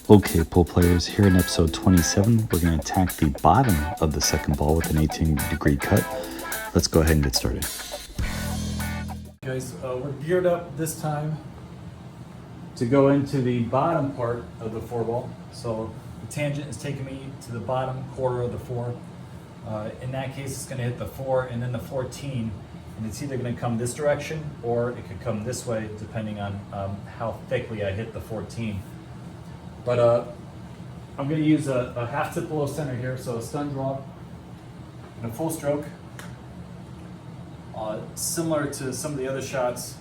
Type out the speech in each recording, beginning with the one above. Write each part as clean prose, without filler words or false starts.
Okay, pool players, here in episode 27, we're going to attack the bottom of the second ball with an 18-degree cut. Let's go ahead and get started. Guys, we're geared up this time to go into the bottom part of the 4 ball. So the tangent is taking me to the bottom quarter of the 4. In that case, it's going to hit the 4 and then the 14. And it's either going to come this direction or it could come this way, depending on how thickly I hit the 14. But I'm going to use a half tip below center here, so a stun draw and a full stroke. Similar to some of the other shots,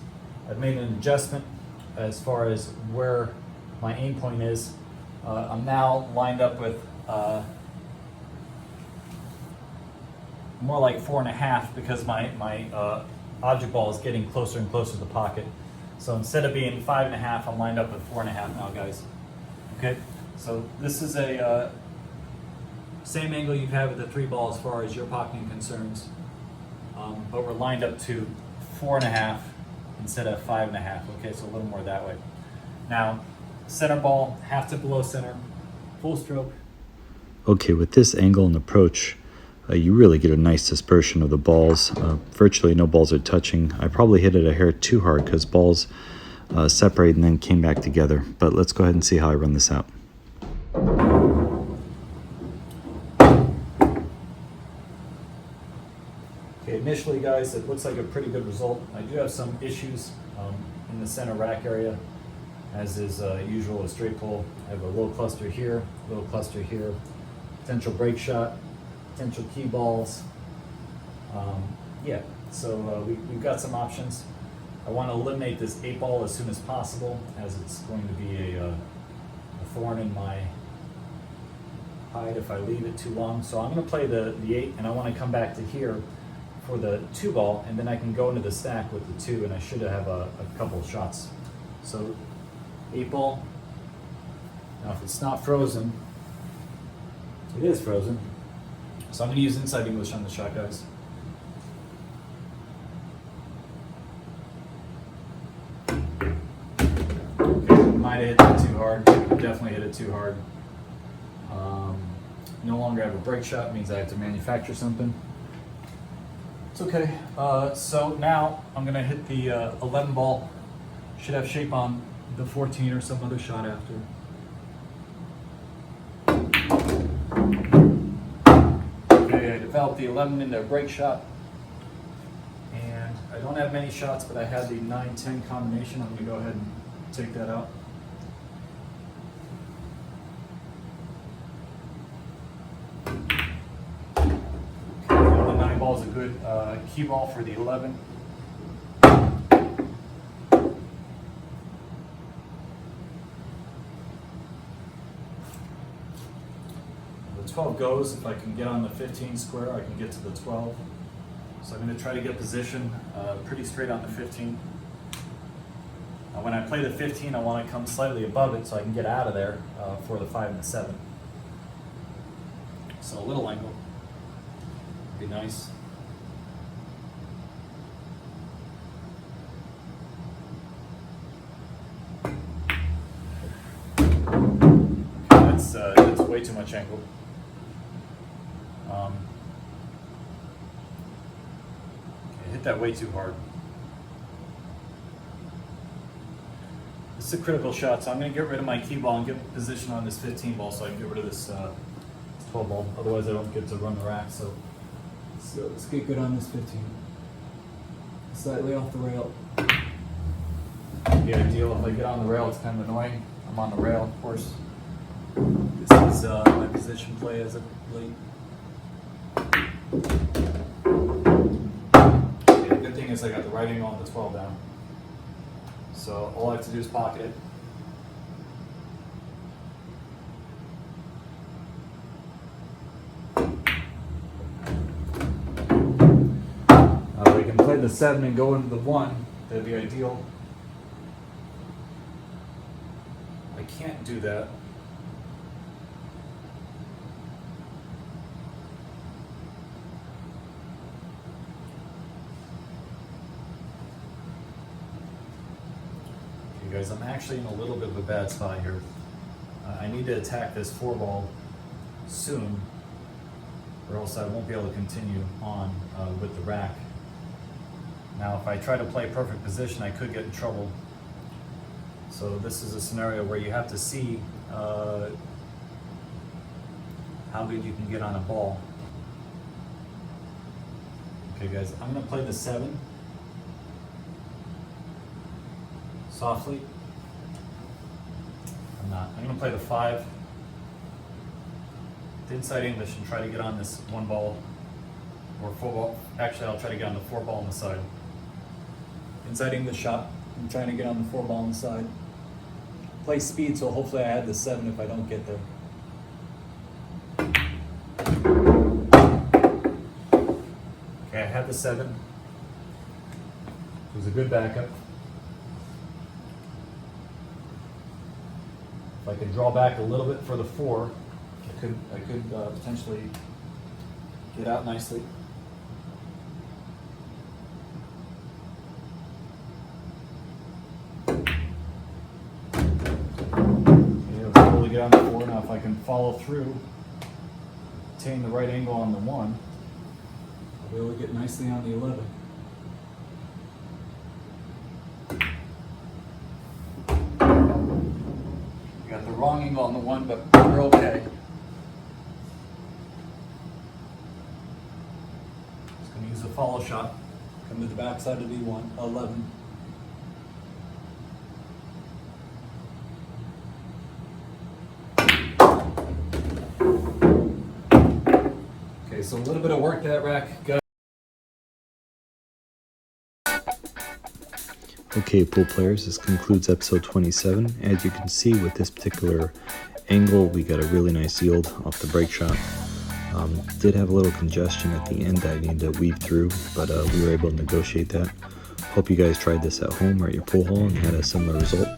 I've made an adjustment as far as where my aim point is. I'm now lined up with more like 4.5 because my object ball is getting closer and closer to the pocket. So instead of being 5.5, I'm lined up with 4.5 now, guys. Okay, so this is a same angle you've had with the 3 ball as far as your pocketing concerns, but we're lined up to 4.5 instead of 5.5. Okay, so a little more that way. Now, center ball, half tip below center, full stroke. Okay, with this angle and approach, you really get a nice dispersion of the balls. Virtually no balls are touching. I probably hit it a hair too hard because balls separated and then came back together. But let's go ahead and see how I run this out. Okay, initially, guys, it looks like a pretty good result. I do have some issues in the center rack area, as is usual with straight pull. I have a little cluster here, potential break shot, potential key balls. Yeah, so we've got some options. I want to eliminate this 8 ball as soon as possible, as it's going to be a thorn in my hide if I leave it too long. So I'm going to play the 8, and I want to come back to here for the 2 ball, and then I can go into the stack with the 2, and I should have a couple of shots. So 8 ball. Now if it's not frozen, it is frozen. So I'm going to use inside English on the shot, guys. Might have hit that too hard. Definitely hit it too hard. No longer have a break shot, means I have to manufacture something. It's okay. So now I'm going to hit the 11 ball. Should have shape on the 14 or some other shot after. Okay, I developed the 11 into a break shot. And I don't have many shots, but I had the 9-10 combination. I'm going to go ahead and take that out. The 9 ball is a good key ball for the 11. The 12 goes. If I can get on the 15 square, I can get to the 12. So I'm going to try to get position pretty straight on the 15. When I play the 15, I want to come slightly above it so I can get out of there for the 5 and the 7. So a little angle would be nice. Okay, that's way too much angle. Okay, hit that way too hard. It's a critical shot, so I'm going to get rid of my key ball and get position on this 15 ball so I can get rid of this 12 ball. Otherwise, I don't get to run the rack. So let's get good on this 15. Slightly off the rail. The ideal, if I get on the rail, it's kind of annoying. I'm on the rail, of course. This is my position play as of late. Okay, the good thing is I got the right angle on the 12 down. So all I have to do is pocket it. We can play the 7 and go into the 1. That'd be ideal. I can't do that. Okay, guys, I'm actually in a little bit of a bad spot here. I need to attack this 4-ball soon, or else I won't be able to continue on with the rack. Now, if I try to play perfect position, I could get in trouble. So this is a scenario where you have to see how good you can get on a ball. Okay guys, I'm gonna play the 7 softly. I'm not. I'm gonna play the 5 the inside English and try to get on this 1-ball or 4-ball. Actually, I'll try to get on the 4-ball on the side. Inside English shot. I'm trying to get on the 4-ball on the side. Play speed, so hopefully I had the 7 if I don't get there. Okay, I had the 7. It was a good backup. If I could draw back a little bit for the 4, I could potentially get out nicely. Get on the 4. Now if I can follow through, attain the right angle on the 1, I'll be able to get nicely on the 11. You got the wrong angle on the 1, but we're okay. Just going to use a follow shot. Come to the back side of the 11. So a little bit of work that rack got. Okay, pool players, this concludes episode 27. As you can see, with this particular angle, we got a really nice yield off the break shot. Did have a little congestion at the end that I needed to weave through, but we were able to negotiate that. Hope you guys tried this at home or at your pool hall and had a similar result.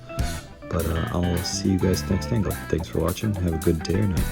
But I'll see you guys next angle. Thanks for watching. Have a good day or night.